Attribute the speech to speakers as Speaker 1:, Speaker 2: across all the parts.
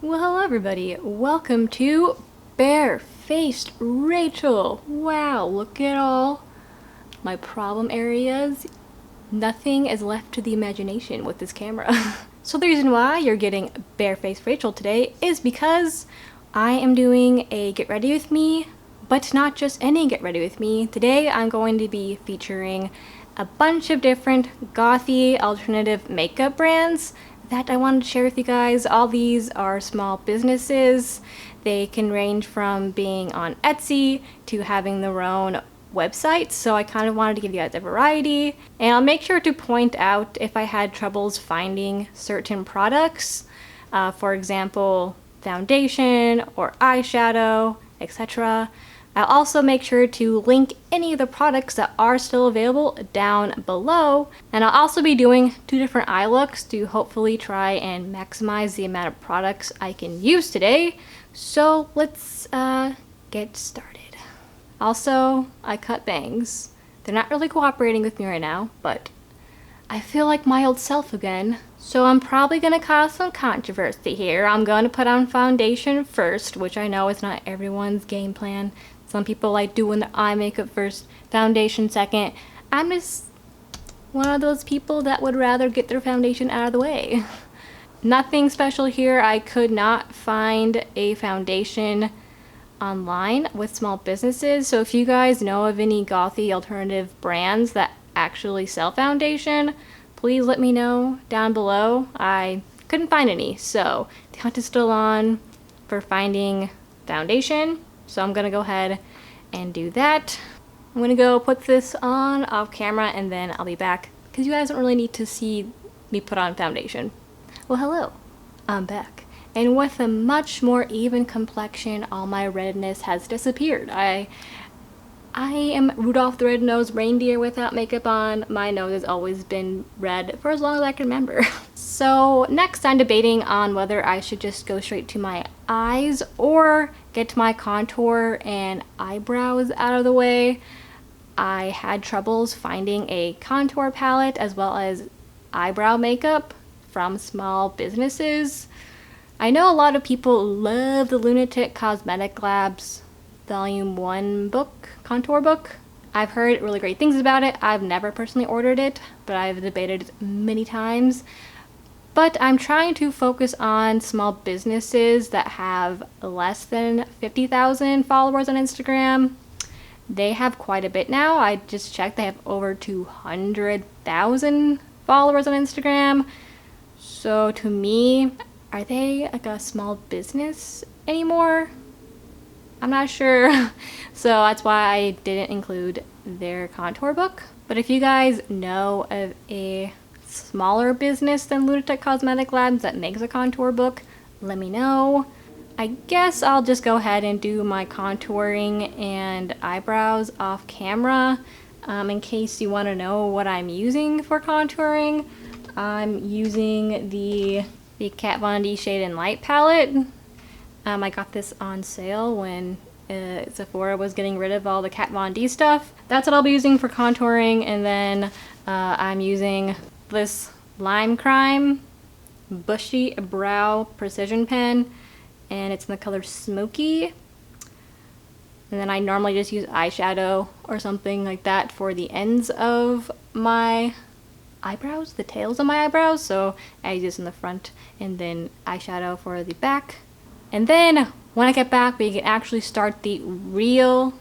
Speaker 1: Well, hello everybody. Welcome to Bare-Faced Rachel. Wow, look at all my problem areas. Nothing is left to the imagination with this camera. So the reason why you're getting Bare-Faced Rachel today is because I am doing a get ready with me, but not just any get ready with me. Today I'm going to be featuring a bunch of different gothy alternative makeup brands that I wanted to share with you guys. All these are small businesses. They can range from being on Etsy to having their own websites, so I kind of wanted to give you guys a variety. And I'll make sure to point out if I had troubles finding certain products, for example, foundation or eyeshadow, etc. I'll also make sure to link any of the products that are still available down below. And I'll also be doing 2 different eye looks to hopefully try and maximize the amount of products I can use today. So let's get started. Also, I cut bangs. They're not really cooperating with me right now, but I feel like my old self again. So I'm probably gonna cause some controversy here. I'm gonna put on foundation first, which I know is not everyone's game plan. Some people like doing their eye makeup first, foundation second. I'm just one of those people that would rather get their foundation out of the way. Nothing special here. I could not find a foundation online with small businesses. So if you guys know of any gothy alternative brands that actually sell foundation, please let me know down below. I couldn't find any, so the hunt is still on for finding foundation. So I'm gonna go ahead and do that. I'm gonna go put this on off camera and then I'll be back because you guys don't really need to see me put on foundation. Well, hello, I'm back. And with a much more even complexion, all my redness has disappeared. I am Rudolph the Red-Nosed Reindeer without makeup on. My nose has always been red for as long as I can remember. So next I'm debating on whether I should just go straight to my eyes or get my contour and eyebrows out of the way. I had troubles finding a contour palette as well as eyebrow makeup from small businesses. I know a lot of people love the Lunatic Cosmetic Labs Volume 1 book, contour book. I've heard really great things about it. I've never personally ordered it, but I've debated it many times. But I'm trying to focus on small businesses that have less than 50,000 followers on Instagram. They have quite a bit now. I just checked, they have over 200,000 followers on Instagram. So to me, are they like a small business anymore? I'm not sure. So that's why I didn't include their contour book. But if you guys know of a smaller business than Lunatic Cosmetic Labs that makes a contour book, let me know. I guess I'll just go ahead and do my contouring and eyebrows off camera. In case you want to know what I'm using for contouring, I'm using the Kat Von D Shade and Light palette. I got this on sale when Sephora was getting rid of all the Kat Von D stuff. That's what I'll be using for contouring, and then I'm using this Lime Crime Bushy Brow Precision Pen, and it's in the color Smoky. And then I normally just use eyeshadow or something like that for the ends of my eyebrows, the tails of my eyebrows. So I use this in the front and then eyeshadow for the back. And then when I get back, we can actually start the real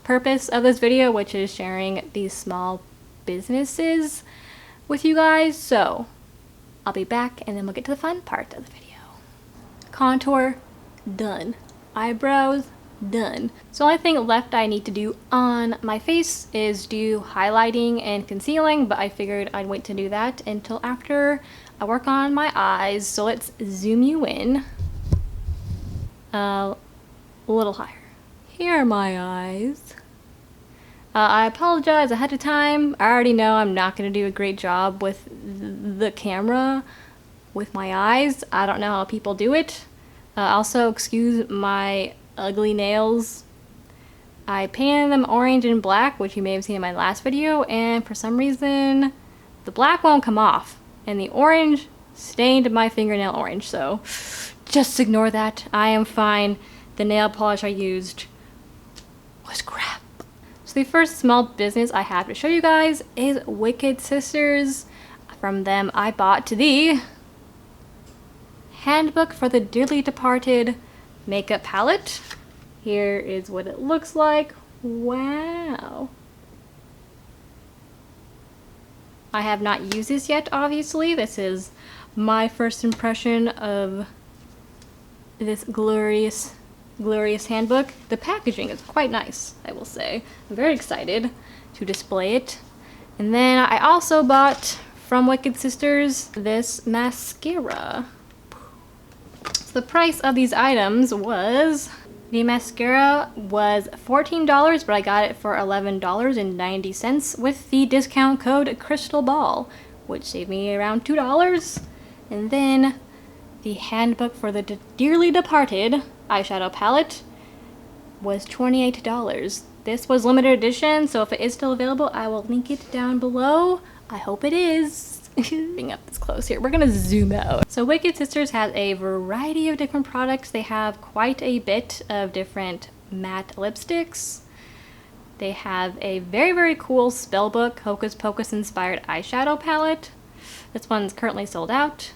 Speaker 1: purpose of this video, which is sharing these small businesses with you guys. So I'll be back and then we'll get to the fun part of the video. Contour, done. Eyebrows, done. So the only thing left I need to do on my face is do highlighting and concealing, but I figured I'd wait to do that until after I work on my eyes. So let's zoom you in. A little higher. Here are my eyes. I apologize ahead of time. I already know I'm not going to do a great job with the camera with my eyes. I don't know how people do it. Also, excuse my ugly nails. I painted them orange and black, which you may have seen in my last video, and for some reason the black won't come off and the orange stained my fingernail orange, so just ignore that. I am fine. The nail polish I used was crap. So the first small business I have to show you guys is Wicked Sisters. From them I bought the Handbook for the Dearly Departed makeup palette. Here is what it looks like. Wow. I have not used this yet, obviously. This is my first impression of this glorious handbook. The packaging is quite nice, I will say. I'm very excited to display it. And then I also bought from Wicked Sisters this mascara. So the price of these items was, the mascara was $14, but I got it for $11.90 with the discount code Crystal Ball, which saved me around $2. And then the Handbook for the Dearly Departed eyeshadow palette was $28. This was limited edition, so if it is still available, I will link it down below. I hope it is. Bring up this close here. We're gonna zoom out. So Wicked Sisters has a variety of different products. They have quite a bit of different matte lipsticks. They have a very, very cool spellbook, Hocus Pocus inspired eyeshadow palette. This one's currently sold out.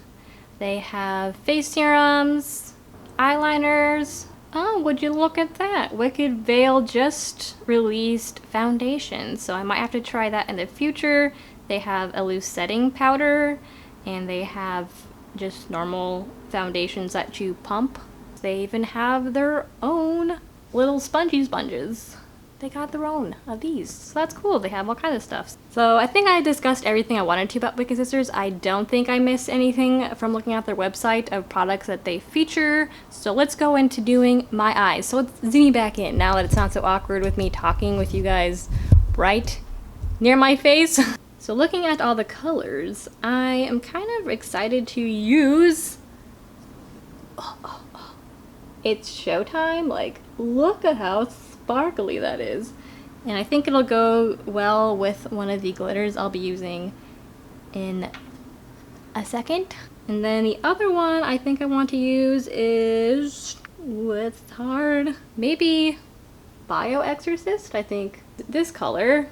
Speaker 1: They have face serums, eyeliners. Oh, would you look at that? Wicked Veil just released foundation, so I might have to try that in the future. They have a loose setting powder, and they have just normal foundations that you pump. They even have their own little spongy sponges. They got their own of these, so that's cool. They have all kinds of stuff. So I think I discussed everything I wanted to about Wicked Sisters. I don't think I missed anything from looking at their website of products that they feature. So let's go into doing my eyes. So let's zoom back in now that it's not so awkward with me talking with you guys right near my face. So looking at all the colors, I am kind of excited to use, it's showtime. Like, look at how sparkly that is. And I think it'll go well with one of the glitters I'll be using in a second. And then the other one I think I want to use is, what's hard? Maybe Bio Exorcist. I think this color,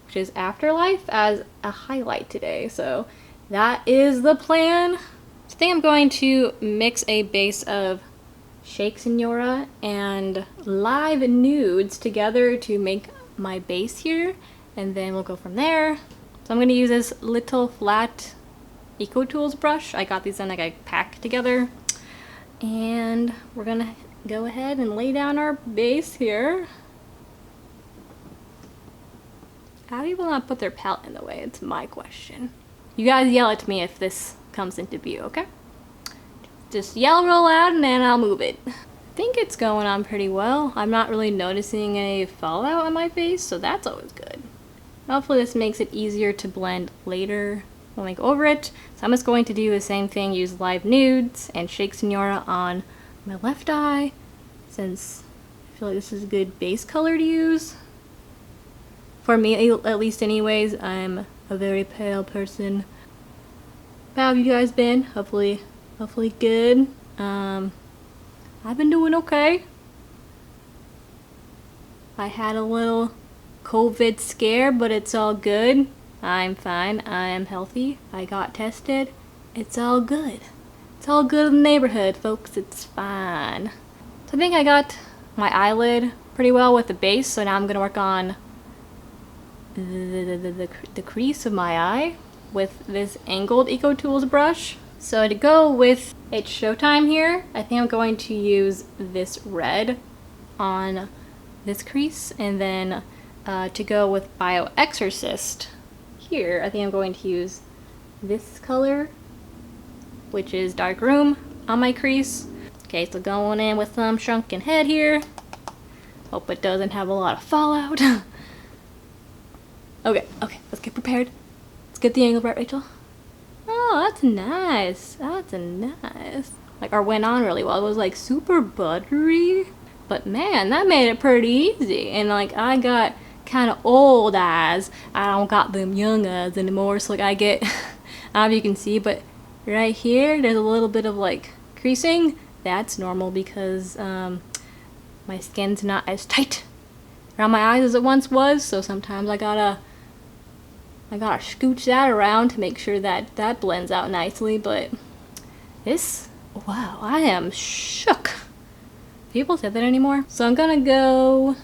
Speaker 1: which is Afterlife, as a highlight today. So that is the plan. So I think I'm going to mix a base of Shake Senora and Live Nudes together to make my base here, and then we'll go from there. So I'm going to use this little flat Eco Tools brush. I got these in like a pack together, and we're going to go ahead and lay down our base here. How do people not put their palette in the way? It's my question. You guys yell at me if this comes into view, okay? Just yell real loud and then I'll move it. I think it's going on pretty well. I'm not really noticing any fallout on my face, so that's always good. Hopefully this makes it easier to blend later when we go over it. So I'm just going to do the same thing, use Live Nudes and Shake Senora on my left eye, since I feel like this is a good base color to use. For me, at least anyways, I'm a very pale person. How have you guys been? Hopefully good. I've been doing okay. I had a little COVID scare, but it's all good. I'm fine. I am healthy. I got tested. It's all good. It's all good in the neighborhood, folks. It's fine. So I think I got my eyelid pretty well with the base, so now I'm gonna work on the crease of my eye with this angled Eco Tools brush. So to go with It's Showtime here, I think I'm going to use this red on this crease, and then to go with Bio Exorcist here, I think I'm going to use this color, which is Dark Room, on my crease. Okay, so going in with some shrunken head here. Hope it doesn't have a lot of fallout. Okay, let's get prepared. Let's get the angle right, Rachel. Oh, that's nice. That's nice. Like, our went on really well. It was like super buttery. But man, that made it pretty easy. And like, I got kind of old eyes. I don't got them young eyes anymore. So like, I get, I don't know if you can see, but right here, there's a little bit of like creasing. That's normal because my skin's not as tight around my eyes as it once was, so sometimes I gotta scooch that around to make sure that that blends out nicely. But this, wow, I am shook. People say that anymore? So I'm gonna go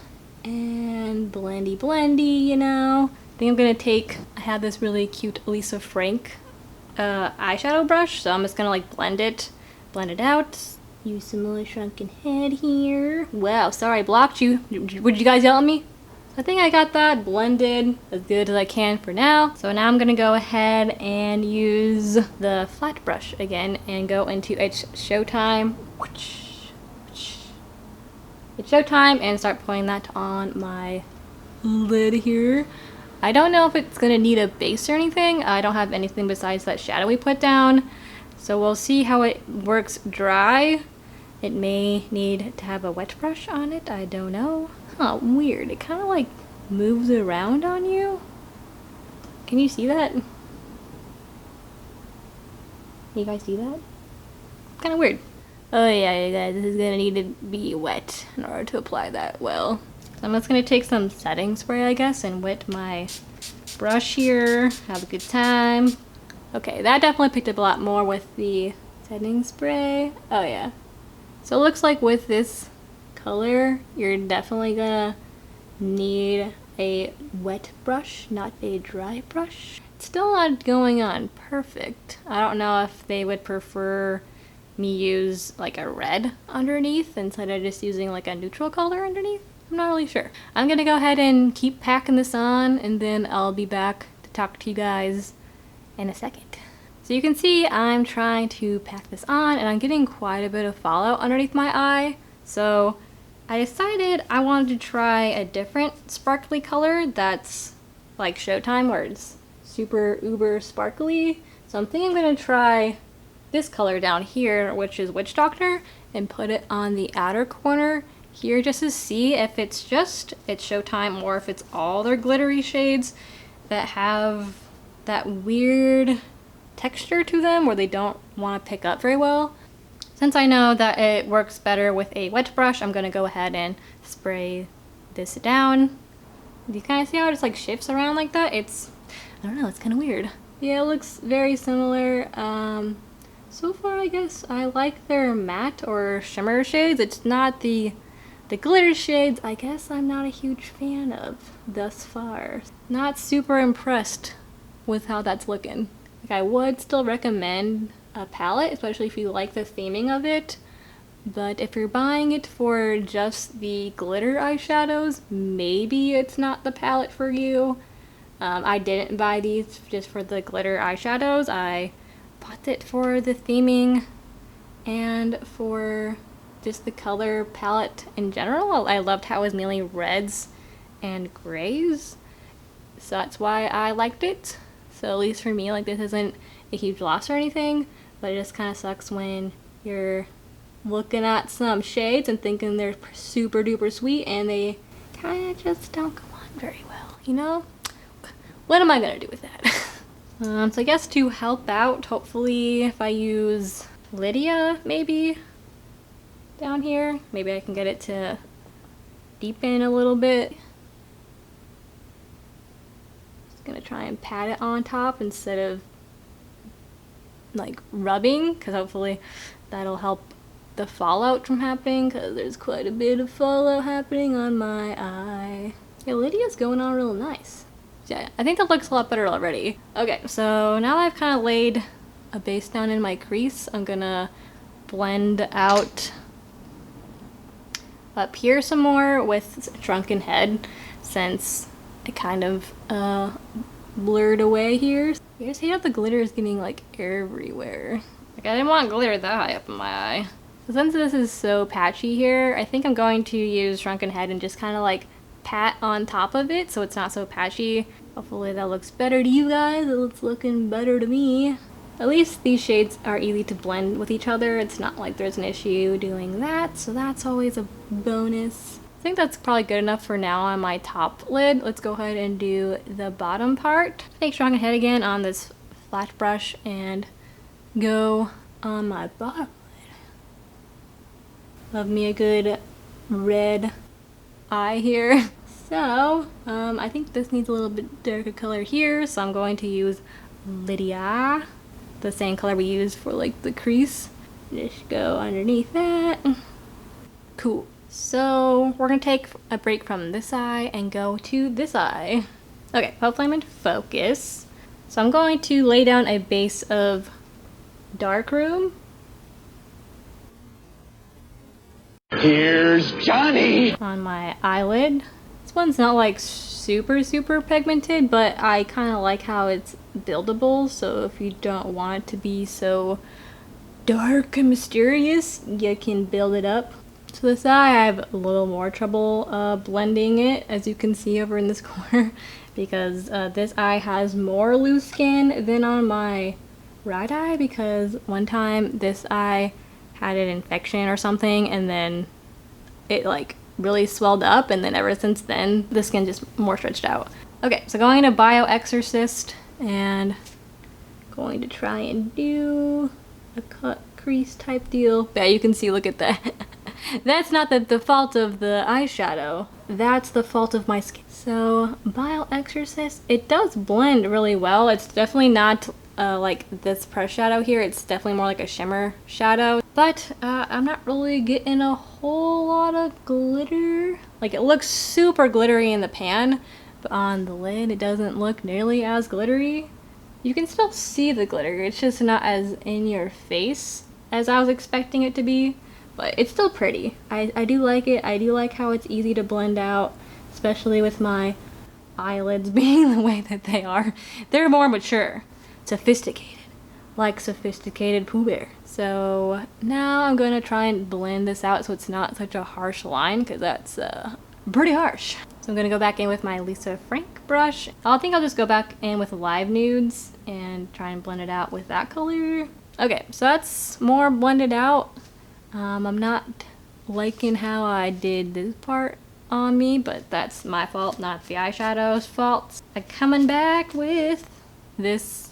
Speaker 1: and blendy, you know. I think I'm gonna take, I have this really cute Lisa Frank eyeshadow brush, so I'm just gonna like blend it out. Use some really shrunken head here. Wow, sorry I blocked you. Would you guys yell at me? I think I got that blended as good as I can for now. So now I'm gonna go ahead and use the flat brush again and go into It's Showtime. It's Showtime, and start putting that on my lid here. I don't know if it's gonna need a base or anything. I don't have anything besides that shadow we put down. So we'll see how it works dry. It may need to have a wet brush on it, I don't know. Huh, weird. It kind of like moves around on you. Can you see that? You guys see that? Kind of weird. Oh yeah, you guys, this is gonna need to be wet in order to apply that well. So I'm just gonna take some setting spray, I guess, and wet my brush here. Have a good time. Okay, that definitely picked up a lot more with the setting spray. Oh yeah. So it looks like with this color, you're definitely gonna need a wet brush, not a dry brush. It's still not going on perfect. I don't know if they would prefer me use like a red underneath instead of just using like a neutral color underneath. I'm not really sure. I'm gonna go ahead and keep packing this on, and then I'll be back to talk to you guys in a second. So you can see I'm trying to pack this on, and I'm getting quite a bit of fallout underneath my eye. So I decided I wanted to try a different sparkly color that's like Showtime, where it's super uber sparkly. So I'm thinking I'm gonna try this color down here, which is Witch Doctor, and put it on the outer corner here just to see if it's Showtime or if it's all their glittery shades that have that weird texture to them where they don't want to pick up very well. Since I know that it works better with a wet brush, I'm going to go ahead and spray this down. Do you kind of see how it just like shifts around like that? It's, I don't know, it's kind of weird. Yeah, it looks very similar. So far I guess I like their matte or shimmer shades. It's not the glitter shades, I guess I'm not a huge fan of thus far. Not super impressed with how that's looking. Like, I would still recommend a palette, especially if you like the theming of it. But if you're buying it for just the glitter eyeshadows, maybe it's not the palette for you. I didn't buy these just for the glitter eyeshadows. I bought it for the theming and for just the color palette in general. I loved how it was mainly reds and grays, so that's why I liked it. So at least for me, like, this isn't a huge loss or anything, but it just kind of sucks when you're looking at some shades and thinking they're super duper sweet and they kind of just don't go on very well, you know? What am I gonna do with that? So I guess to help out, hopefully if I use Lydia maybe down here, maybe I can get it to deepen a little bit. Just gonna try and pat it on top instead of like rubbing, because hopefully that'll help the fallout from happening, because there's quite a bit of fallout happening on my eye. Yeah, Lydia's going on real nice. Yeah, I think that looks a lot better already. Okay, so now I've kind of laid a base down in my crease, I'm gonna blend out up here some more with Shrunken Head, since it kind of blurred away here. You guys see how the glitter is getting like everywhere? Like, I didn't want glitter that high up in my eye. So since this is so patchy here, I think I'm going to use Shrunken Head and just kind of like pat on top of it so it's not so patchy. Hopefully that looks better to you guys. It looks looking better to me. At least these shades are easy to blend with each other. It's not like there's an issue doing that, so that's always a bonus. I think that's probably good enough for now on my top lid. Let's go ahead and do the bottom part. Take Shrunken Head again on this flat brush and go on my bottom lid. Love me a good red eye here. So, I think this needs a little bit darker color here, so I'm going to use Lydia, the same color we use for like the crease. Just go underneath that. Cool. So we're gonna take a break from this eye and go to this eye. Okay, hopefully I'm in focus. So I'm going to lay down a base of Darkroom.
Speaker 2: Here's Johnny!
Speaker 1: On my eyelid. This one's not like super pigmented, but I kind of like how it's buildable, so if you don't want it to be so dark and mysterious, you can build it up. So this eye, I have a little more trouble blending it, as you can see over in this corner, because this eye has more loose skin than on my right eye, because one time this eye had an infection or something, and then it like really swelled up, and then ever since then the skin just more stretched out. Okay, so going to Bio Exorcist and going to try and do a cut crease type deal. Yeah, you can see, look at that. That's not the fault of the eyeshadow, that's the fault of my skin. So Bio Exorcist, it does blend really well. It's definitely not like this press shadow here, it's definitely more like a shimmer shadow, but I'm not really getting a whole lot of glitter. Like, it looks super glittery in the pan, but on the lid it doesn't look nearly as glittery. You can still see the glitter, it's just not as in your face as I was expecting it to be, but it's still pretty. I do like it. I do like how it's easy to blend out, especially with my eyelids being the way that they are. They're more mature, sophisticated, like sophisticated Pooh Bear. So now I'm going to try and blend this out so it's not such a harsh line, because that's pretty harsh. So I'm going to go back in with my Lisa Frank brush. I think I'll just go back in with Live Nudes and try and blend it out with that color. Okay, so that's more blended out. I'm not liking how I did this part on me, but that's my fault, not the eyeshadow's fault. I'm coming back with this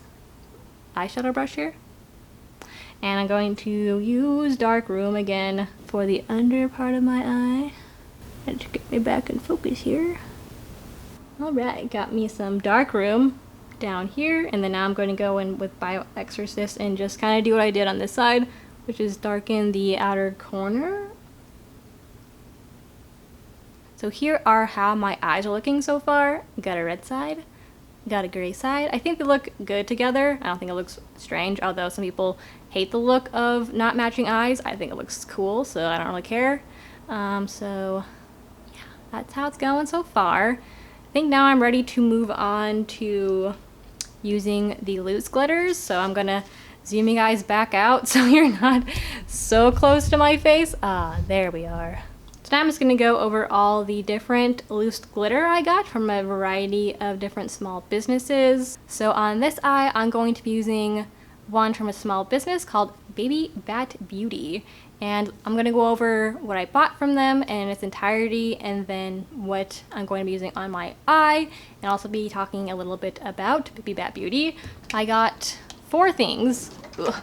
Speaker 1: eyeshadow brush here, and I'm going to use Darkroom again for the under part of my eye. Had to get me back in focus here. Alright, got me some Darkroom down here, and then now I'm going to go in with Bio Exorcist and just kind of do what I did on this side, which is darken the outer corner. So here are how my eyes are looking so far. Got a red side, got a gray side. I think they look good together. I don't think it looks strange, although some people hate the look of not matching eyes. I think it looks cool, so I don't really care. So yeah, that's how it's going so far. I think now I'm ready to move on to using the loose glitters, so I'm gonna zoom you guys back out so you're not so close to my face. There we are. So now I'm just gonna go over all the different loose glitter I got from a variety of different small businesses. So on this eye, I'm going to be using one from a small business called Baby Bat Beauty, and I'm gonna go over what I bought from them in its entirety, and then what I'm going to be using on my eye, and also be talking a little bit about Baby Bat Beauty. I got four things. Ugh.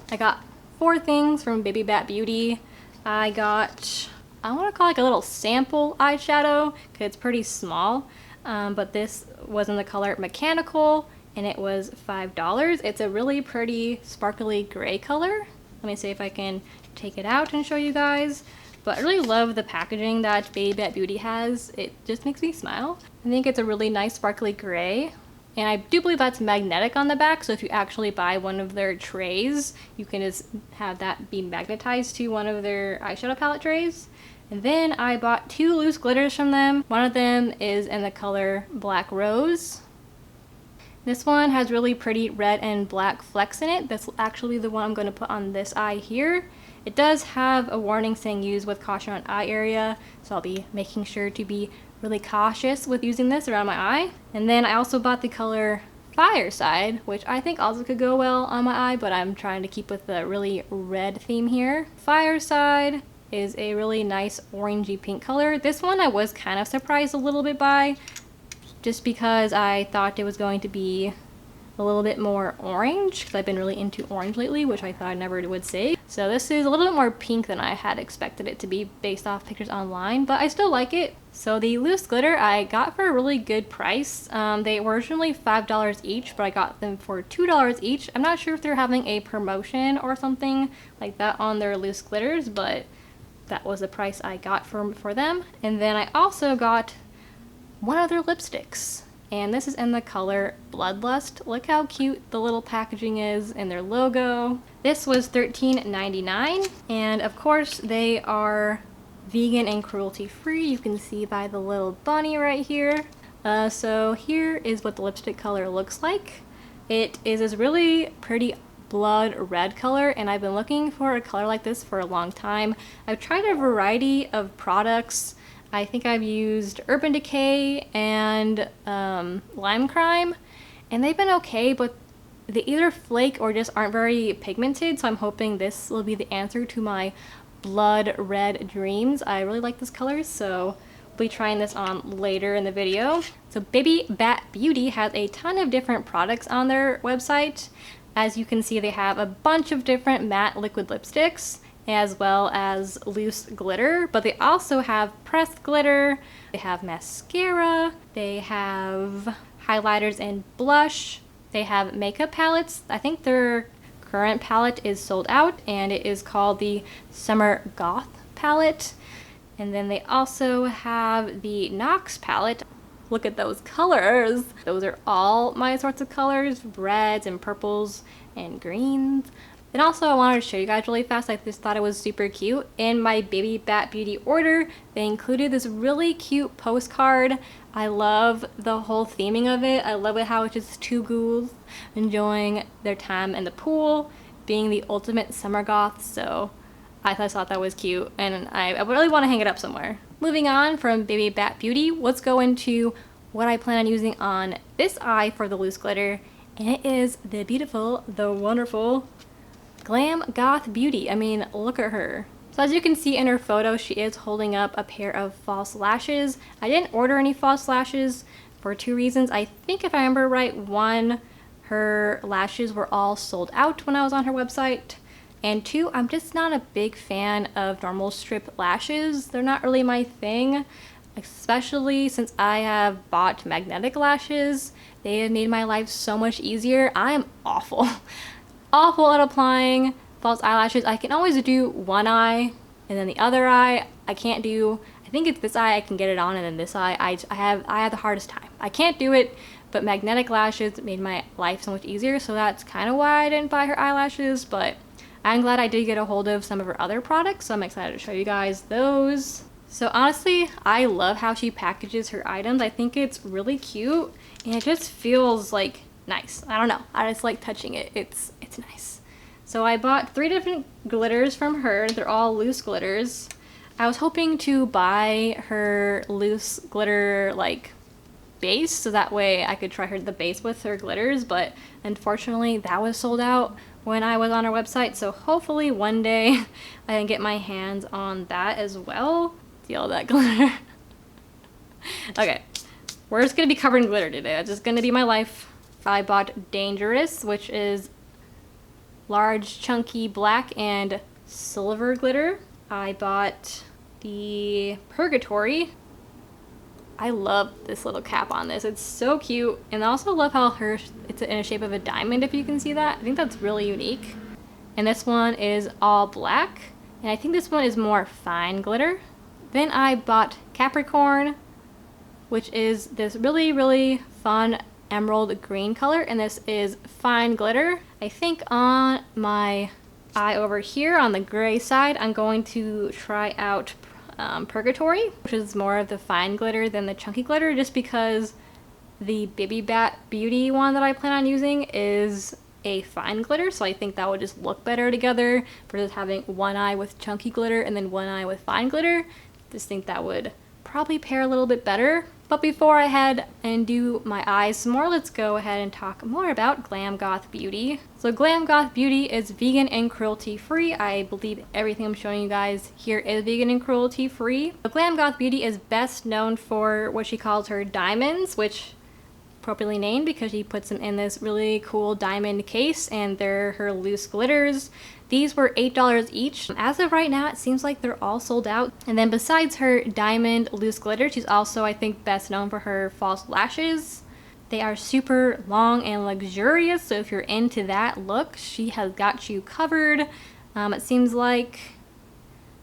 Speaker 1: I got four things from Baby Bat Beauty. I got, I want to call it like a little sample eyeshadow because it's pretty small, but this was in the color Mechanical, and it was $5. It's a really pretty sparkly gray color. Let me see if I can take it out and show you guys. But I really love the packaging that Baby Bat Beauty has. It just makes me smile. I think it's a really nice sparkly gray. And I do believe that's magnetic on the back, so if you actually buy one of their trays, you can just have that be magnetized to one of their eyeshadow palette trays. And then I bought two loose glitters from them. One of them is in the color Black Rose. This one has really pretty red and black flecks in it. That's actually the one I'm going to put on this eye here. It does have a warning saying use with caution on eye area, so I'll be making sure to be really cautious with using this around my eye. And then I also bought the color Fireside, which I think also could go well on my eye, but I'm trying to keep with the really red theme here. Fireside is a really nice orangey pink color. This one I was kind of surprised a little bit by, just because I thought it was going to be a little bit more orange because I've been really into orange lately, which I thought I never would say. So this is a little bit more pink than I had expected it to be based off pictures online, but I still like it. So the loose glitter I got for a really good price. They were originally $5 each, but I got them for $2 each. I'm not sure if they're having a promotion or something like that on their loose glitters, but that was the price I got for them. And then I also got one of their lipsticks. And this is in the color Bloodlust. Look how cute the little packaging is and their logo. This was $13.99, and of course they are vegan and cruelty free. You can see by the little bunny right here. So here is what the lipstick color looks like. It is this really pretty blood red color, and I've been looking for a color like this for a long time. I've tried a variety of products. I think I've used Urban Decay and Lime Crime, and they've been okay, but they either flake or just aren't very pigmented, so I'm hoping this will be the answer to my blood red dreams. I really like this color, so we'll be trying this on later in the video. So Baby Bat Beauty has a ton of different products on their website. As you can see, they have a bunch of different matte liquid lipsticks, as well as loose glitter, but they also have pressed glitter, they have mascara, they have highlighters and blush, they have makeup palettes. I think their current palette is sold out, and it is called the Summer Goth palette. And then they also have the Nox palette. Look at those colors. Those are all my sorts of colors, reds and purples and greens. And also I wanted to show you guys really fast, I just thought it was super cute. In my Baby Bat Beauty order, they included this really cute postcard. I love the whole theming of it. I love it how it's just two ghouls enjoying their time in the pool, being the ultimate summer goths, so I just thought that was cute, and I really want to hang it up somewhere. Moving on from Baby Bat Beauty, let's go into what I plan on using on this eye for the loose glitter, and it is the beautiful, the wonderful Glam Goth Beauty. I mean, look at her. So as you can see in her photo, she is holding up a pair of false lashes. I didn't order any false lashes for two reasons. I think if I remember right, one, her lashes were all sold out when I was on her website. And two, I'm just not a big fan of normal strip lashes. They're not really my thing, especially since I have bought magnetic lashes. They have made my life so much easier. I'm awful. Awful at applying false eyelashes. I can always do one eye, and then the other eye I can't do. I think it's this eye I can get it on, and then this eye I have the hardest time. I can't do it, but magnetic lashes made my life so much easier, so that's kind of why I didn't buy her eyelashes, but I'm glad I did get a hold of some of her other products, so I'm excited to show you guys those. So honestly, I love how she packages her items. I think it's really cute, and it just feels like nice. I don't know, I just like touching it. It's nice. So I bought 3 different glitters from her. They're all loose glitters. I was hoping to buy her loose glitter like base, so that way I could try the base with her glitters, but unfortunately that was sold out when I was on her website, so hopefully one day I can get my hands on that as well. See all that glitter. Okay, we're just gonna be covered in glitter today. That's just gonna be my life. I bought Dangerous, which is large chunky black and silver glitter. I bought the Purgatory. I love this little cap on this. It's so cute, and I also love how it's in a shape of a diamond, if you can see that. I think that's really unique. And this one is all black, and I think this one is more fine glitter. Then I bought Capricorn, which is this really, really fun emerald green color, and this is fine glitter. I think on my eye over here on the gray side, I'm going to try out Purgatory, which is more of the fine glitter than the chunky glitter, just because the Baby Bat Beauty one that I plan on using is a fine glitter, so I think that would just look better together versus having one eye with chunky glitter and then one eye with fine glitter. Just think that would probably pair a little bit better. But before I head and do my eyes some more, let's go ahead and talk more about Glam Goth Beauty. So Glam Goth Beauty is vegan and cruelty free. I believe everything I'm showing you guys here is vegan and cruelty free. But Glam Goth Beauty is best known for what she calls her diamonds, which appropriately named because she puts them in this really cool diamond case, and they're her loose glitters. These were $8 each. As of right now, it seems like they're all sold out. And then besides her diamond loose glitter, she's also, I think, best known for her false lashes. They are super long and luxurious, so if you're into that look, she has got you covered. It seems like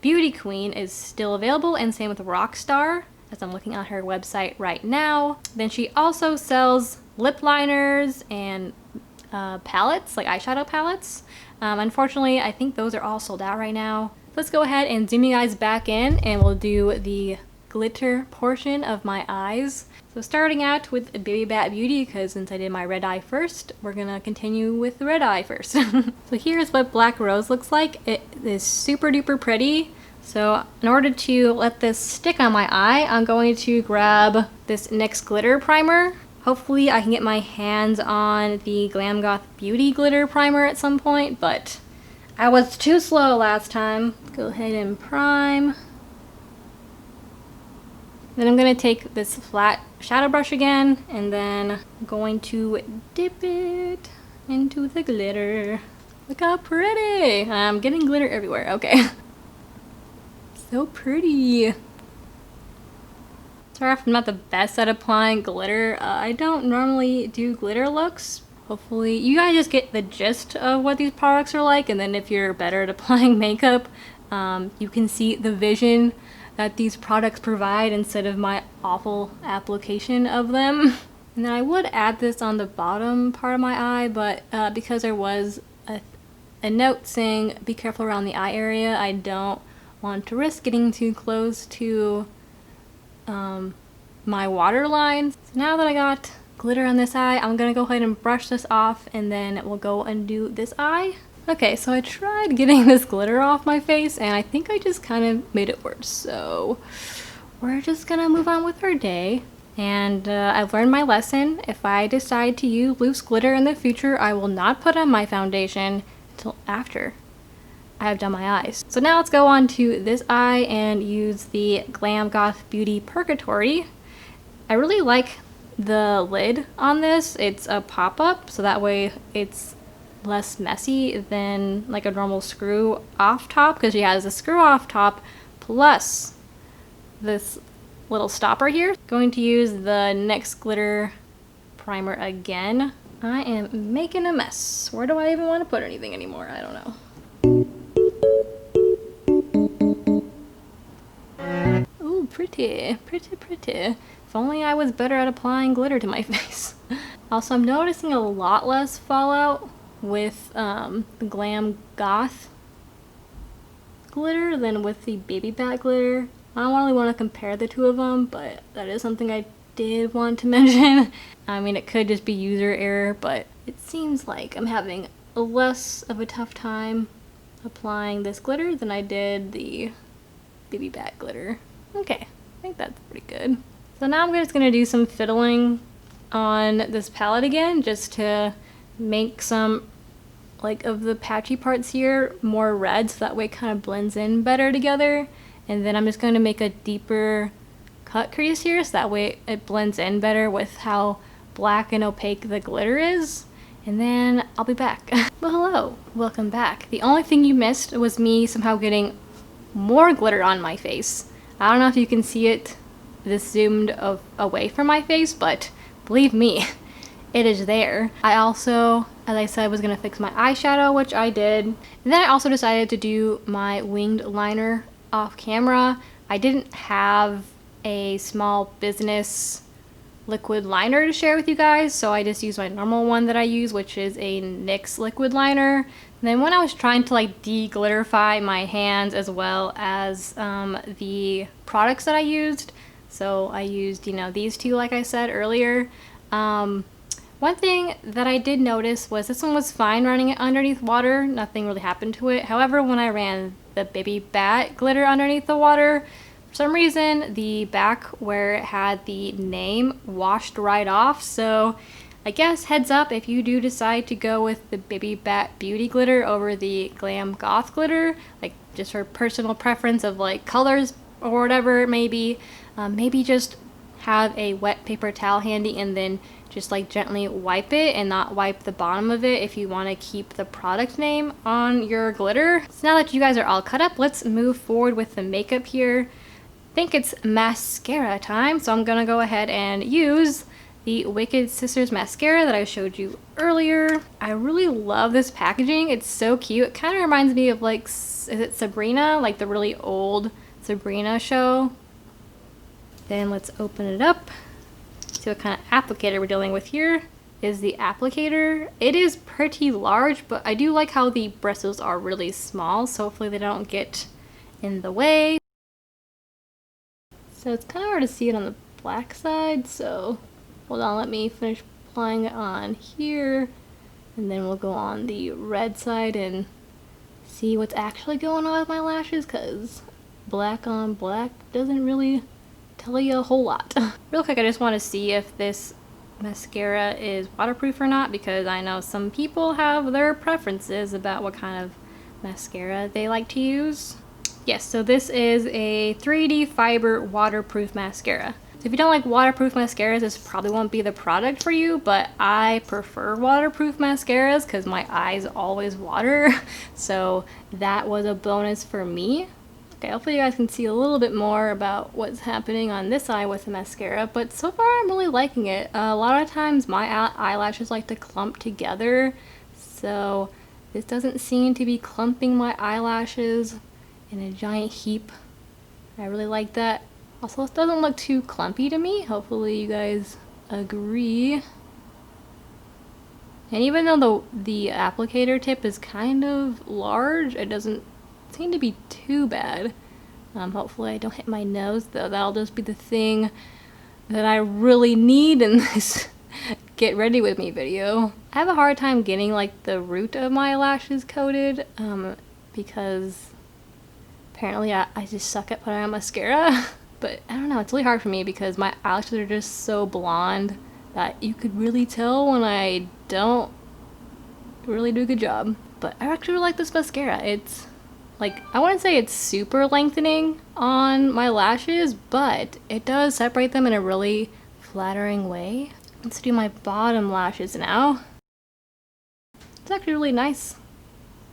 Speaker 1: Beauty Queen is still available, and same with Rockstar, as I'm looking at her website right now. Then she also sells lip liners and palettes, like eyeshadow palettes. Unfortunately, I think those are all sold out right now. Let's go ahead and zoom you guys back in, and we'll do the glitter portion of my eyes. So starting out with Baby Bat Beauty, because since I did my red eye first, we're gonna continue with the red eye first. So here's what Black Rose looks like. It is super duper pretty. So in order to let this stick on my eye, I'm going to grab this NYX glitter primer. Hopefully I can get my hands on the Glam Goth Beauty glitter primer at some point, but I was too slow last time. Go ahead and prime. Then I'm going to take this flat shadow brush again, and then I'm going to dip it into the glitter. Look how pretty! I'm getting glitter everywhere. Okay. So pretty. Sorry if I'm not the best at applying glitter. I don't normally do glitter looks. Hopefully you guys just get the gist of what these products are like, and then if you're better at applying makeup, you can see the vision that these products provide instead of my awful application of them. And then I would add this on the bottom part of my eye, but because there was a note saying be careful around the eye area, I don't want to risk getting too close to my waterline. So now that I got glitter on this eye, I'm gonna go ahead and brush this off, and then we'll go and do this eye. Okay, so I tried getting this glitter off my face, and I think I just kind of made it worse. So we're just gonna move on with our day. And I've learned my lesson. If I decide to use loose glitter in the future, I will not put on my foundation until after I have done my eyes. So now let's go on to this eye and use the Glam Goth Beauty Purgatory. I really like the lid on this. It's a pop-up, so that way it's less messy than like a normal screw off top, because she has a screw off top plus this little stopper here. Going to use the NYX glitter primer again. I am making a mess. Where do I even want to put anything anymore? I don't know. Ooh, pretty, pretty, pretty. If only I was better at applying glitter to my face. Also, I'm noticing a lot less fallout with the Glam Goth glitter than with the Baby Bat glitter. I don't really want to compare the two of them, but that is something I did want to mention. I mean, it could just be user error, but it seems like I'm having less of a tough time applying this glitter than I did the Baby Bat glitter. Okay, I think that's pretty good. So now I'm just going to do some fiddling on this palette again, just to make some like of the patchy parts here more red, so that way it kind of blends in better together. And then I'm just going to make a deeper cut crease here, so that way it blends in better with how black and opaque the glitter is. And then I'll be back. Well, hello, welcome back. The only thing you missed was me somehow getting more glitter on my face. I don't know if you can see it this zoomed away from my face, but believe me, it is there. I also, as I said, was gonna fix my eyeshadow, which I did. And then I also decided to do my winged liner off camera. I didn't have a small business liquid liner to share with you guys, so I just used my normal one that I use, which is a NYX liquid liner. And then when I was trying to like de-glitterify my hands as well as the products that I used, so I used, you know, these two like I said earlier. One thing that I did notice was this one was fine running it underneath water. Nothing really happened to it. However, when I ran the Baby Bat glitter underneath the water, for some reason the back where it had the name washed right off. So I guess heads up if you do decide to go with the Baby Bat Beauty glitter over the Glam Goth glitter, like just for personal preference of like colors or whatever it may be, maybe just have a wet paper towel handy and then just like gently wipe it and not wipe the bottom of it if you want to keep the product name on your glitter. So now that you guys are all cut up, let's move forward with the makeup here. I think it's mascara time, so I'm gonna go ahead and use the Wicked Sisters mascara that I showed you earlier. I really love this packaging. It's so cute. It kind of reminds me of like, is it Sabrina? Like the really old Sabrina show. Then let's open it up. See what kind of applicator we're dealing with here. Is the applicator. It is pretty large, but I do like how the bristles are really small, so hopefully they don't get in the way. So it's kind of hard to see it on the black side, so hold on, let me finish applying it on here, and then we'll go on the red side and see what's actually going on with my lashes, because black on black doesn't really tell you a whole lot. Real quick, I just want to see if this mascara is waterproof or not, because I know some people have their preferences about what kind of mascara they like to use. Yes, so this is a 3D fiber waterproof mascara. So if you don't like waterproof mascaras, this probably won't be the product for you, but I prefer waterproof mascaras because my eyes always water. So that was a bonus for me. Okay, hopefully you guys can see a little bit more about what's happening on this eye with the mascara, but so far I'm really liking it. A lot of times my eyelashes like to clump together, so this doesn't seem to be clumping my eyelashes in a giant heap. I really like that. Also, it doesn't look too clumpy to me. Hopefully you guys agree. And even though the applicator tip is kind of large, it doesn't seem to be too bad. Hopefully I don't hit my nose, though. That'll just be the thing that I really need in this get ready with me video. I have a hard time getting like the root of my lashes coated because apparently I just suck at putting on mascara. But I don't know, it's really hard for me because my eyelashes are just so blonde that you could really tell when I don't really do a good job. But I actually really like this mascara. It's like, I wouldn't say it's super lengthening on my lashes, but it does separate them in a really flattering way. Let's do my bottom lashes now. It's actually really nice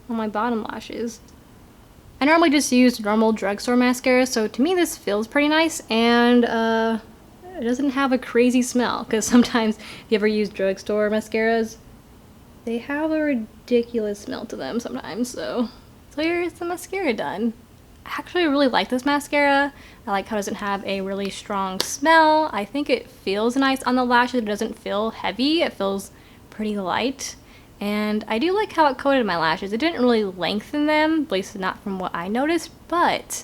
Speaker 1: on my bottom lashes. I normally just use normal drugstore mascara, so to me this feels pretty nice, and it doesn't have a crazy smell, because sometimes if you ever use drugstore mascaras, they have a ridiculous smell to them sometimes, so here's the mascara done. I actually really like this mascara. I like how it doesn't have a really strong smell. I think it feels nice on the lashes. It doesn't feel heavy. It feels pretty light. And I do like how it coated my lashes. It didn't really lengthen them, at least not from what I noticed, but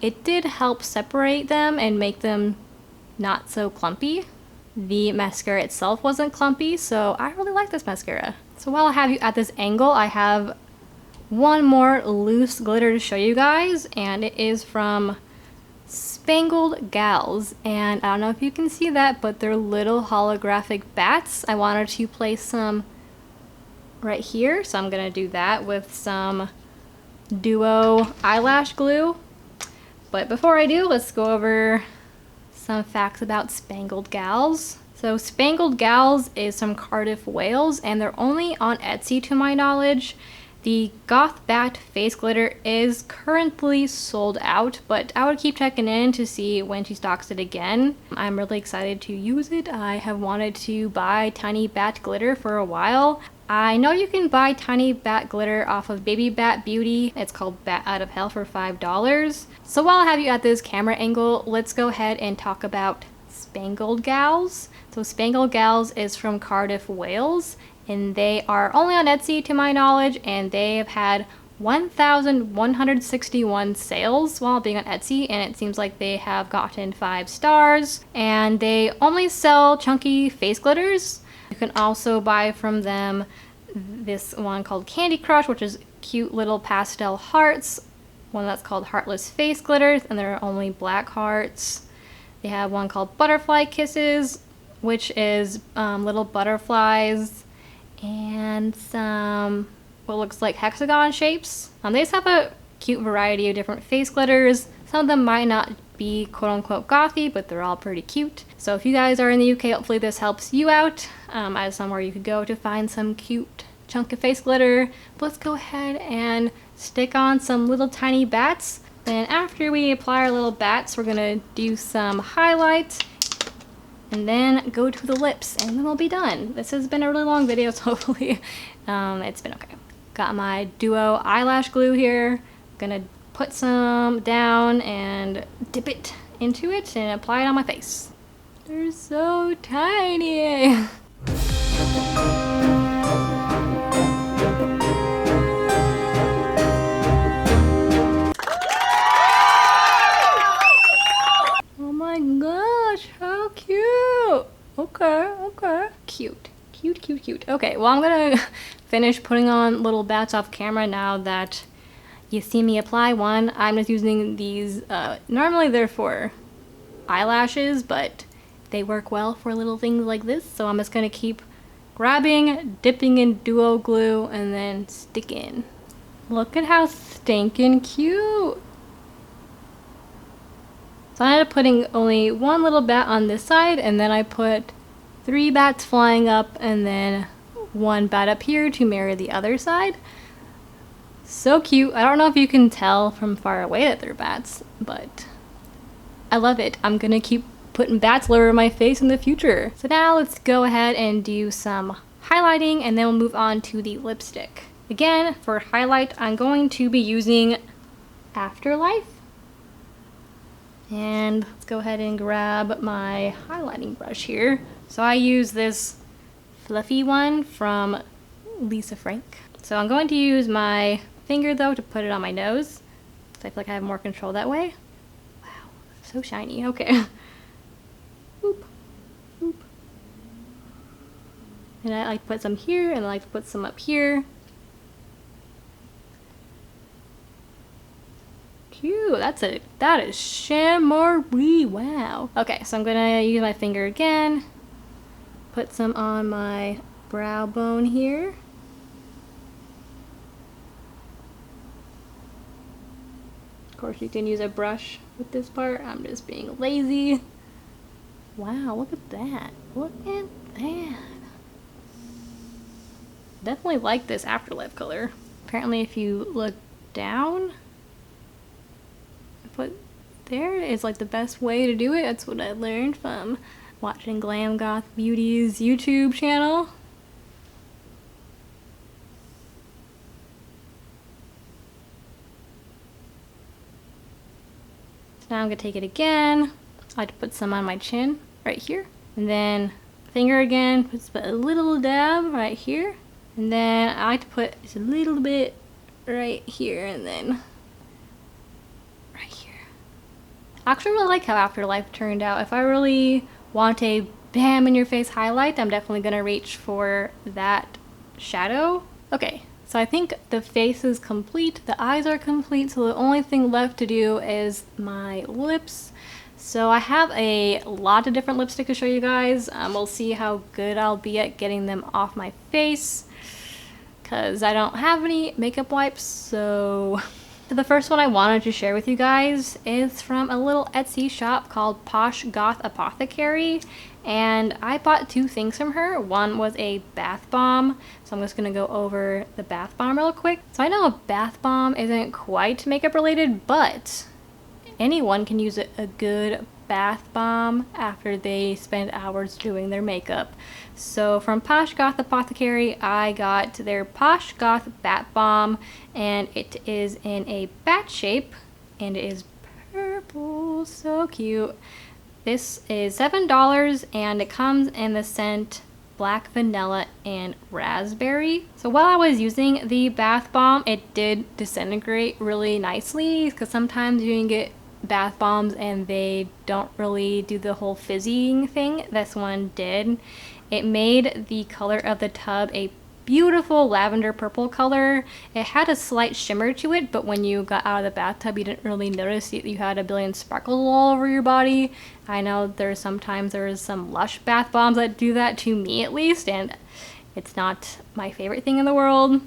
Speaker 1: it did help separate them and make them not so clumpy. The mascara itself wasn't clumpy, so I really like this mascara. So while I have you at this angle, I have one more loose glitter to show you guys, and it is from Spangledgalz, and I don't know if you can see that, but they're little holographic bats. I wanted to place some right here, so I'm gonna do that with some duo eyelash glue. But before I do, let's go over some facts about Spangledgalz. So Spangledgalz is from Cardiff, Wales, and they're only on Etsy to my knowledge. The Goth Bat face glitter is currently sold out, but I would keep checking in to see when she stocks it again. I'm really excited to use it. I have wanted to buy Tiny Bat glitter for a while. I know you can buy Tiny Bat glitter off of Baby Bat Beauty. It's called Bat Out of Hell for $5. So while I have you at this camera angle, let's go ahead and talk about Spangledgalz. So Spangledgalz is from Cardiff, Wales, and they are only on Etsy to my knowledge, and they have had 1,161 sales while being on Etsy, and it seems like they have gotten 5 stars, and they only sell chunky face glitters. You can also buy from them this one called Candy Crush, which is cute little pastel hearts, one that's called Heartless Face Glitters, and they're only black hearts. They have one called Butterfly Kisses, which is little butterflies and some what looks like hexagon shapes. They just have a cute variety of different face glitters. Some of them might not be quote-unquote gothy, but they're all pretty cute. So if you guys are in the UK, hopefully this helps you out as somewhere you could go to find some cute chunk of face glitter. But let's go ahead and stick on some little tiny bats. Then after we apply our little bats, we're gonna do some highlights and then go to the lips, and then we'll be done. This has been a really long video, so hopefully it's been okay. Got my duo eyelash glue here. Gonna put some down and dip it into it and apply it on my face. They're so tiny. Oh my gosh, how cute. Okay. Cute. Okay, well I'm gonna finish putting on little bats off camera now that you see me apply one. I'm just using these, normally they're for eyelashes, but they work well for little things like this. So I'm just gonna keep grabbing, dipping in duo glue, and then stick in. Look at how stinking cute. So I ended up putting only one little bat on this side, and then I put 3 bats flying up, and then 1 bat up here to mirror the other side. So cute. I don't know if you can tell from far away that they're bats, but I love it. I'm gonna keep putting bats all over my face in the future. So now let's go ahead and do some highlighting, and then we'll move on to the lipstick. Again, for highlight, I'm going to be using Afterlife. And let's go ahead and grab my highlighting brush here. So I use this fluffy one from Lisa Frank. So I'm going to use my finger though to put it on my nose, because I feel like I have more control that way. Wow, so shiny. Okay. Boop, boop. And I like to put some here, and I like to put some up here. Cute. That is shimmery. Wow. Okay, so I'm gonna use my finger again. Put some on my brow bone here. Of course, you can use a brush with this part. I'm just being lazy. Wow, look at that. Look at that. Definitely like this Afterlife color. Apparently, if you look down, but there is like the best way to do it. That's what I learned from watching Glam Goth Beauty's YouTube channel. So now I'm gonna take it again. I like to put some on my chin right here, and then finger again, put a little dab right here, and then I like to put just a little bit right here, and then right here. I actually really like how Afterlife turned out. If I really want a bam in your face highlight, I'm definitely gonna reach for that shadow. Okay, so I think the face is complete, the eyes are complete, so the only thing left to do is my lips. So I have a lot of different lipstick to show you guys. We'll see how good I'll be at getting them off my face, because I don't have any makeup wipes. So the first one I wanted to share with you guys is from a little Etsy shop called Posh Goth Apothecary, and I bought 2 things from her. One was a bath bomb, so I'm just gonna go over the bath bomb real quick. So I know a bath bomb isn't quite makeup related, but anyone can use a good bath bomb after they spend hours doing their makeup. So from Posh Goth Apothecary, I got their Posh Goth Bat Bomb, and it is in a bat shape, and it is purple. So cute. This is $7, and it comes in the scent Black Vanilla and Raspberry. So while I was using the bath bomb, it did disintegrate really nicely, because sometimes you can get bath bombs and they don't really do the whole fizzing thing. This one did. It made the color of the tub a beautiful lavender purple color. It had a slight shimmer to it, but when you got out of the bathtub, you didn't really notice you had a billion sparkles all over your body. I know there's some Lush bath bombs that do that, to me at least, and it's not my favorite thing in the world.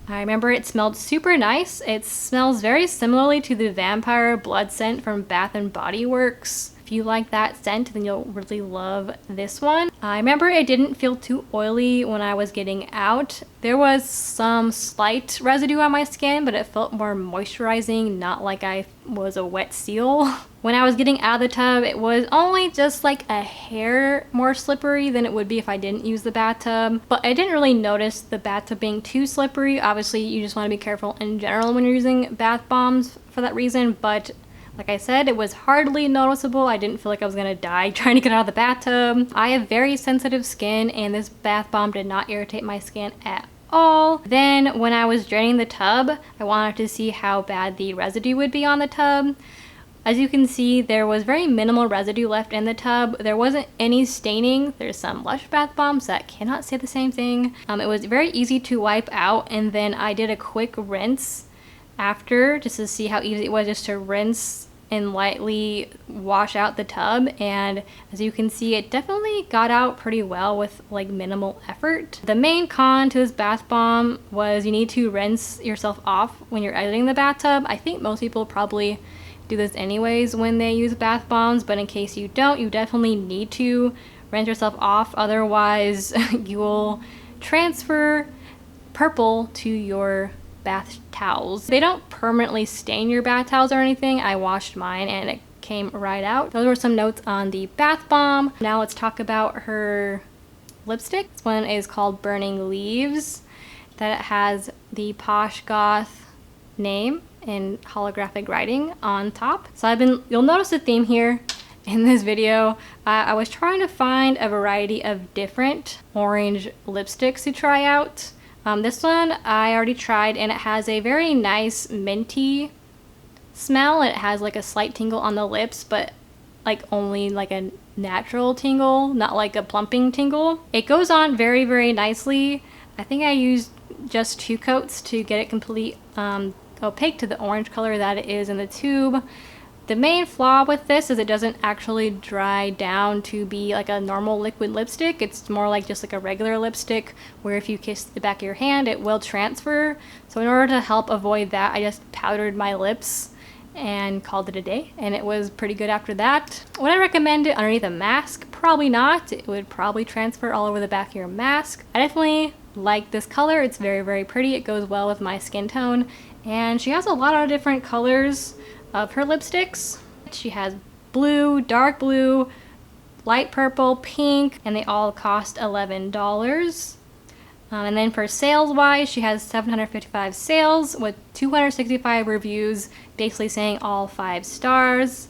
Speaker 1: I remember it smelled super nice. It smells very similarly to the Vampire Blood scent from Bath and Body Works. If you like that scent, then you'll really love this one. I remember it didn't feel too oily when I was getting out. There was some slight residue on my skin, but it felt more moisturizing, not like I was a wet seal. When I was getting out of the tub, it was only just like a hair more slippery than it would be if I didn't use the bathtub. But I didn't really notice the bathtub being too slippery. Obviously, you just want to be careful in general when you're using bath bombs for that reason, but like I said, it was hardly noticeable. I didn't feel like I was gonna die trying to get out of the bathtub. I have very sensitive skin, and this bath bomb did not irritate my skin at all. Then when I was draining the tub, I wanted to see how bad the residue would be on the tub. As you can see, there was very minimal residue left in the tub. There wasn't any staining. There's some Lush bath bombs that cannot say the same thing. It was very easy to wipe out, and then I did a quick rinse after just to see how easy it was just to rinse and lightly wash out the tub, and as you can see, it definitely got out pretty well with like minimal effort. The main con to this bath bomb was you need to rinse yourself off when you're exiting the bathtub. I think most people probably do this anyways when they use bath bombs, but in case you don't, you definitely need to rinse yourself off, otherwise you will transfer purple to your bath towels. They don't permanently stain your bath towels or anything. I washed mine and it came right out. Those were some notes on the bath bomb. Now let's talk about her lipstick. This one is called Burning Leaves. That it has the Posh Goth name in holographic writing on top. So you'll notice a theme here in this video. I was trying to find a variety of different orange lipsticks to try out. This one I already tried, and it has a very nice minty smell. It has like a slight tingle on the lips, but like only like a natural tingle, not like a plumping tingle. It goes on very, very nicely. I think I used just 2 coats to get it complete opaque to the orange color that it is in the tube. The main flaw with this is it doesn't actually dry down to be like a normal liquid lipstick. It's more like just like a regular lipstick where if you kiss the back of your hand, it will transfer. So in order to help avoid that, I just powdered my lips and called it a day, and it was pretty good after that. Would I recommend it underneath a mask? Probably not. It would probably transfer all over the back of your mask. I definitely like this color. It's very, very pretty. It goes well with my skin tone, and she has a lot of different colors of her lipsticks. She has blue, dark blue, light purple, pink, and they all cost $11. And then for sales wise, she has 755 sales with 265 reviews, basically saying all 5 stars.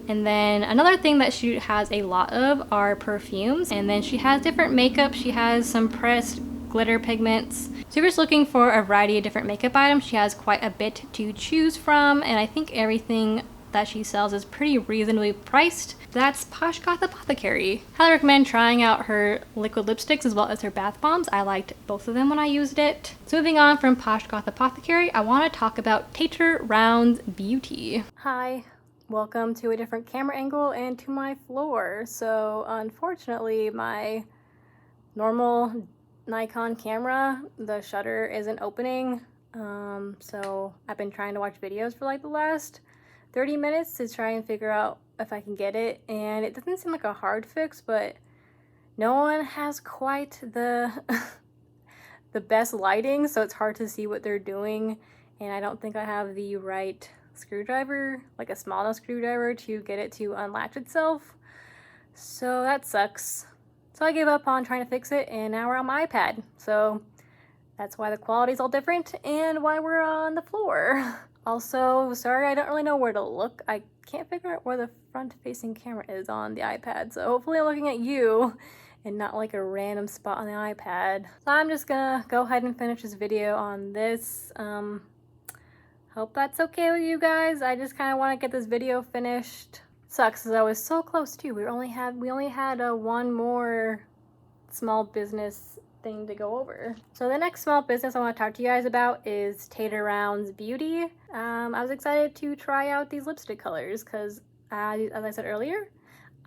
Speaker 1: And then another thing that she has a lot of are perfumes. And then she has different makeup. She has some pressed glitter pigments. So if you're just looking for a variety of different makeup items, she has quite a bit to choose from, and I think everything that she sells is pretty reasonably priced. That's Posh Goth Apothecary. Highly recommend trying out her liquid lipsticks as well as her bath bombs. I liked both of them when I used it. So moving on from Posh Goth Apothecary, I want to talk about Tater Rounds Beauty. Hi, welcome to a different camera angle and to my floor. So unfortunately, my normal Nikon camera, the shutter isn't opening, so I've been trying to watch videos for like the last 30 minutes to try and figure out if I can get it, and it doesn't seem like a hard fix, but no one has quite the the best lighting, so it's hard to see what they're doing, and I don't think I have the right screwdriver, like a small enough screwdriver to get it to unlatch itself, so that sucks. So I gave up on trying to fix it, and now we're on my iPad. So that's why the quality's all different and why we're on the floor. Also, sorry, I don't really know where to look. I can't figure out where the front-facing camera is on the iPad. So hopefully I'm looking at you and not like a random spot on the iPad. So I'm just gonna go ahead and finish this video on this. Hope that's okay with you guys. I just kind of want to get this video finished. Sucks because I was so close too. We only had one more small business thing to go over. So the next small business I want to talk to you guys about is Tater Rounds Beauty. I was excited to try out these lipstick colors because as I said earlier,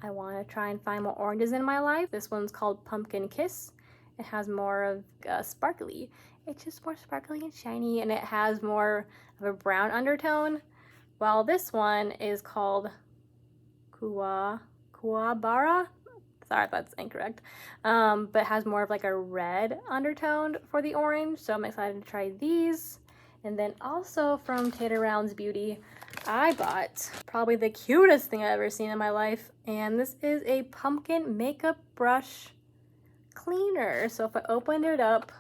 Speaker 1: I want to try and find more oranges in my life. This one's called Pumpkin Kiss. It has more of sparkly, it's just more sparkly and shiny, and it has more of a brown undertone, while this one is called Kuwabara. Sorry if that's incorrect, but it has more of like a red undertone for the orange, so I'm excited to try these. And then also from Tater Rounds Beauty, I bought probably the cutest thing I've ever seen in my life, and this is a pumpkin makeup brush cleaner. So if I open it up,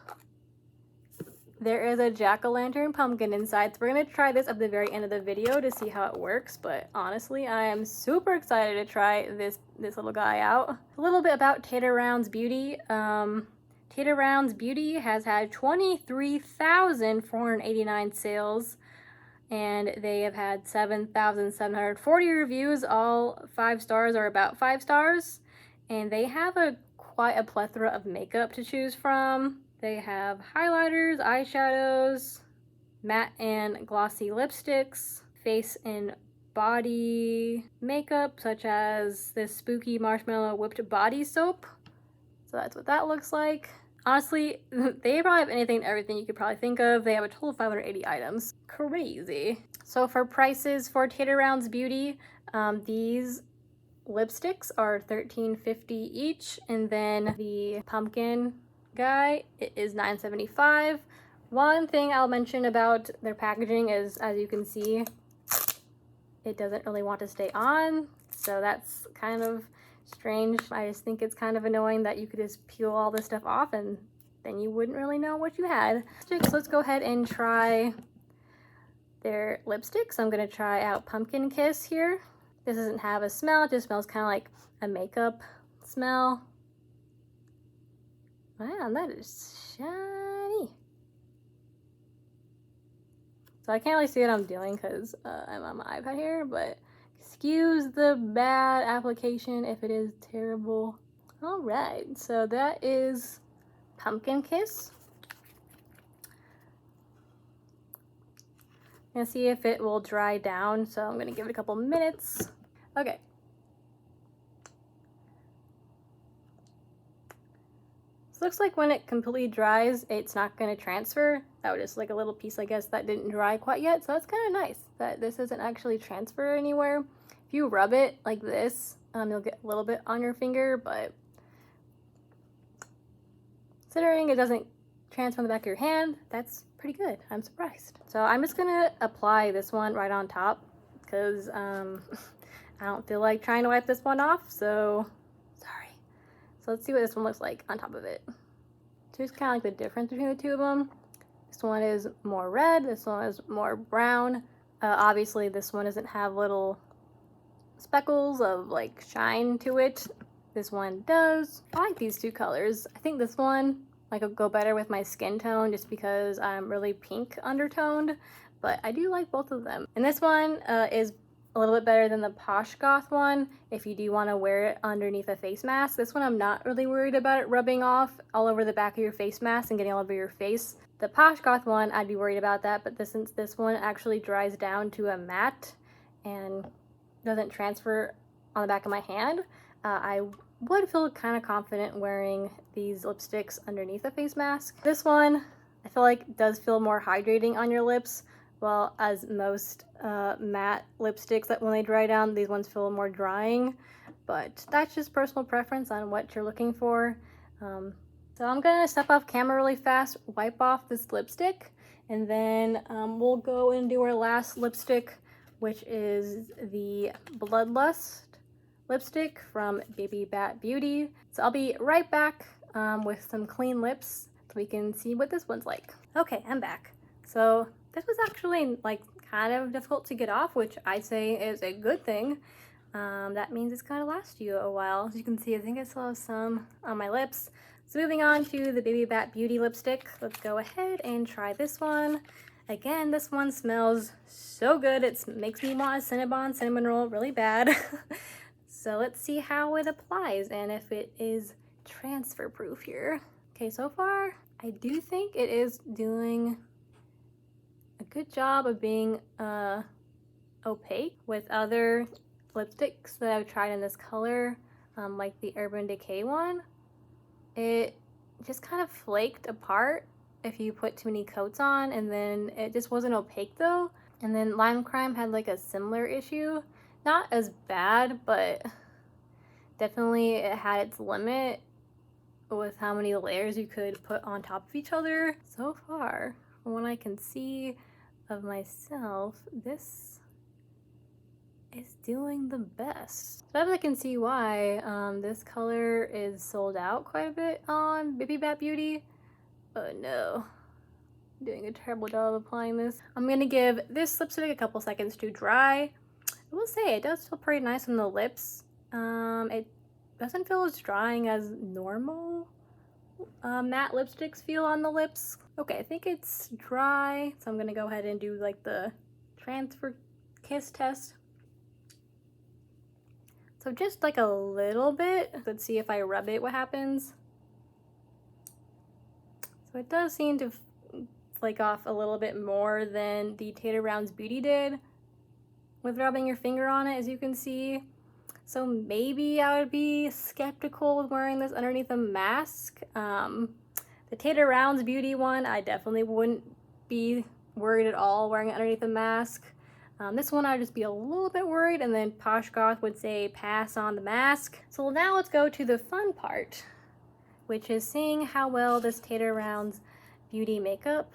Speaker 1: there is a jack-o'-lantern pumpkin inside. So we're gonna try this at the very end of the video to see how it works, but honestly, I am super excited to try this little guy out. A little bit about Tater Rounds Beauty. Tater Rounds Beauty has had 23,489 sales, and they have had 7,740 reviews, all 5 stars or about 5 stars, and they have quite a plethora of makeup to choose from. They have highlighters, eyeshadows, matte and glossy lipsticks, face and body makeup, such as this spooky marshmallow whipped body soap. So that's what that looks like. Honestly, they probably have anything and everything you could probably think of. They have a total of 580 items. Crazy. So for prices for Tater Rounds Beauty, these lipsticks are $13.50 each, and then the pumpkin guy, it is $9.75. One thing I'll mention about their packaging is, as you can see, it doesn't really want to stay on, so that's kind of strange. I just think it's kind of annoying that you could just peel all this stuff off and then you wouldn't really know what you had. So let's go ahead and try their lipsticks. I'm gonna try out Pumpkin Kiss here. This doesn't have a smell, it just smells kind of like a makeup smell. Wow, that is shiny. So I can't really see what I'm doing because I'm on my iPad here, but excuse the bad application if it is terrible. All right, so that is Pumpkin Kiss. I'm gonna see if it will dry down, so I'm gonna give it a couple minutes. Okay. This looks like when it completely dries, it's not gonna transfer. That was just like a little piece, I guess, that didn't dry quite yet, so that's kind of nice that this doesn't actually transfer anywhere. If you rub it like this, you'll get a little bit on your finger, but considering it doesn't transfer on the back of your hand, that's pretty good. I'm surprised. So I'm just gonna apply this one right on top because I don't feel like trying to wipe this one off, so sorry. So let's see what this one looks like on top of it. So here's kind of like the difference between the two of them. This one is more red, this one is more brown. Obviously this one doesn't have little speckles of like shine to it. This one does. I like these two colors. I think this one like will go better with my skin tone just because I'm really pink undertoned, but I do like both of them. And this one is a little bit better than the Posh Goth one if you do want to wear it underneath a face mask. This one I'm not really worried about it rubbing off all over the back of your face mask and getting all over your face. The Posh Goth one, I'd be worried about that, but since this one actually dries down to a matte and doesn't transfer on the back of my hand, I would feel kind of confident wearing these lipsticks underneath a face mask. This one, I feel like does feel more hydrating on your lips, well, as most matte lipsticks that when they dry down, these ones feel more drying, but that's just personal preference on what you're looking for. So I'm gonna step off camera really fast, wipe off this lipstick, and then we'll go and do our last lipstick, which is the Bloodlust lipstick from Baby Bat Beauty. So I'll be right back with some clean lips so we can see what this one's like. Okay, I'm back. So this was actually like kind of difficult to get off, which I say is a good thing. That means it's gonna last you a while. As you can see, I think I still have some on my lips. So moving on to the Baby Bat Beauty lipstick, let's go ahead and try this one. Again, this one smells so good. It makes me want a cinnamon roll really bad. So let's see how it applies and if it is transfer proof here. Okay, so far I do think it is doing a good job of being opaque. With other lipsticks that I've tried in this color, like the Urban Decay one, it just kind of flaked apart if you put too many coats on, and then it just wasn't opaque though. And then Lime Crime had like a similar issue. Not as bad, but definitely it had its limit with how many layers you could put on top of each other. So far, from what I can see of myself, this is doing the best. So as I can see why this color is sold out quite a bit on Baby Bat Beauty. Oh no, I'm doing a terrible job of applying this. I'm gonna give this lipstick a couple seconds to dry. I will say it does feel pretty nice on the lips. It doesn't feel as drying as normal matte lipsticks feel on the lips. Okay, I think it's dry, so I'm gonna go ahead and do like the transfer kiss test. So just like a little bit. Let's see if I rub it, what happens. So it does seem to flake off a little bit more than the Tater Rounds Beauty did with rubbing your finger on it, as you can see. So maybe I would be skeptical with wearing this underneath a mask. The Tater Rounds Beauty one, I definitely wouldn't be worried at all wearing it underneath a mask. This one I'd just be a little bit worried, and then Posh Goth would say pass on the mask. So now let's go to the fun part, which is seeing how well this Tater Rounds Beauty makeup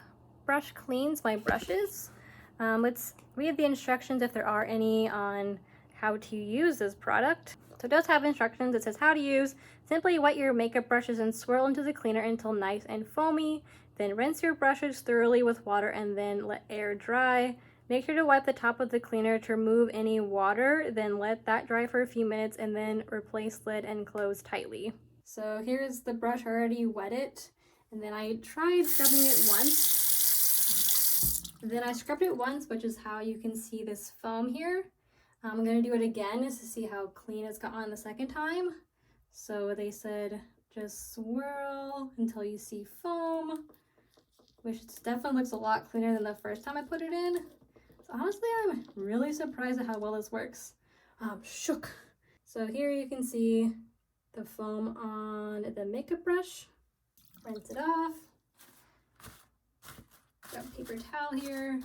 Speaker 1: brush cleans my brushes. Let's read the instructions, if there are any, on how to use this product. So it does have instructions. It says how to use. Simply wet your makeup brushes and swirl into the cleaner until nice and foamy. Then rinse your brushes thoroughly with water and then let air dry. Make sure to wipe the top of the cleaner to remove any water, then let that dry for a few minutes and then replace lid and close tightly. So here's the brush already wetted, and then I tried scrubbing it once. Then I scrubbed it once, which is how you can see this foam here. I'm gonna do it again just to see how clean it's gotten the second time. So they said just swirl until you see foam, which definitely looks a lot cleaner than the first time I put it in. Honestly, I'm really surprised at how well this works. I'm shook. So here you can see the foam on the makeup brush. Rinse it off. Got a paper towel here.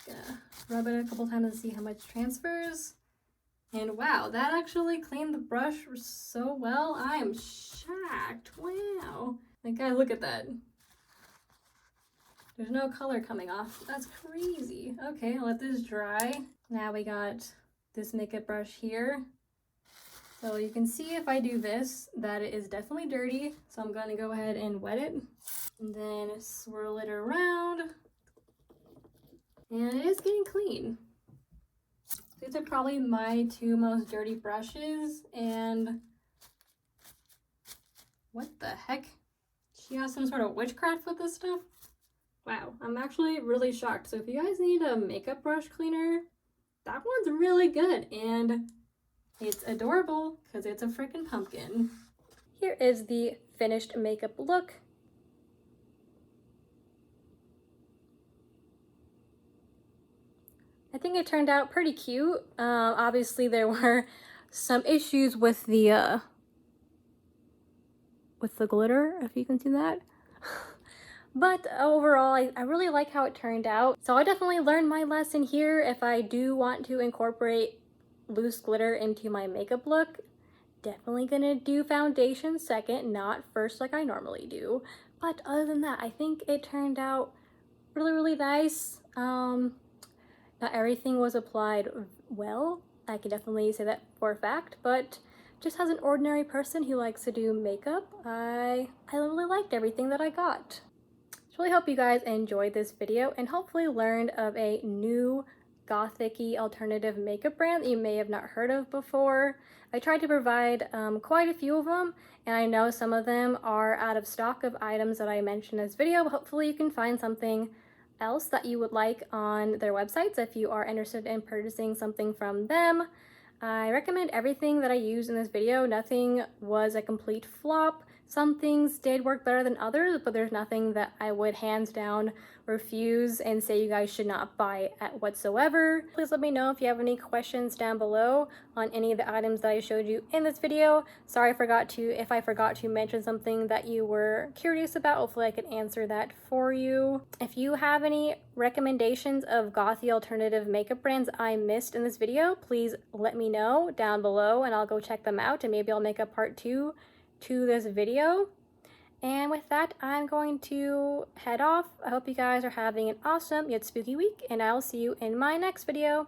Speaker 1: Gonna rub it a couple times to see how much transfers. And wow, that actually cleaned the brush so well. I am shocked. Wow. Like, guys, look at that. There's no color coming off. That's crazy. Okay, let this dry. Now we got this makeup brush here. So you can see if I do this, that it is definitely dirty. So I'm gonna go ahead and wet it and then swirl it around. And it is getting clean. These are probably my two most dirty brushes, and what the heck? She has some sort of witchcraft with this stuff? Wow, I'm actually really shocked. So if you guys need a makeup brush cleaner, that one's really good, and it's adorable because it's a freaking pumpkin. Here is the finished makeup look. I think it turned out pretty cute. Obviously there were some issues with the glitter, if you can see that. But overall, I really like how it turned out. So I definitely learned my lesson here. If I do want to incorporate loose glitter into my makeup look, definitely gonna do foundation second, not first like I normally do. But other than that, I think it turned out really, really nice. Not everything was applied well. I can definitely say that for a fact, but just as an ordinary person who likes to do makeup, I really liked everything that I got. So really hope you guys enjoyed this video and hopefully learned of a new gothic-y alternative makeup brand that you may have not heard of before. I tried to provide quite a few of them, and I know some of them are out of stock of items that I mentioned in this video, but hopefully you can find something else that you would like on their websites if you are interested in purchasing something from them. I recommend everything that I used in this video. Nothing was a complete flop. Some things did work better than others, but there's nothing that I would hands down refuse and say you guys should not buy at whatsoever. Please let me know if you have any questions down below on any of the items that I showed you in this video. Sorry if I forgot to mention something that you were curious about. Hopefully I could answer that for you. If you have any recommendations of gothy alternative makeup brands I missed in this video, please let me know down below and I'll go check them out, and maybe I'll make a part 2 to this video. And with that, I'm going to head off. I hope you guys are having an awesome yet spooky week, and I'll see you in my next video.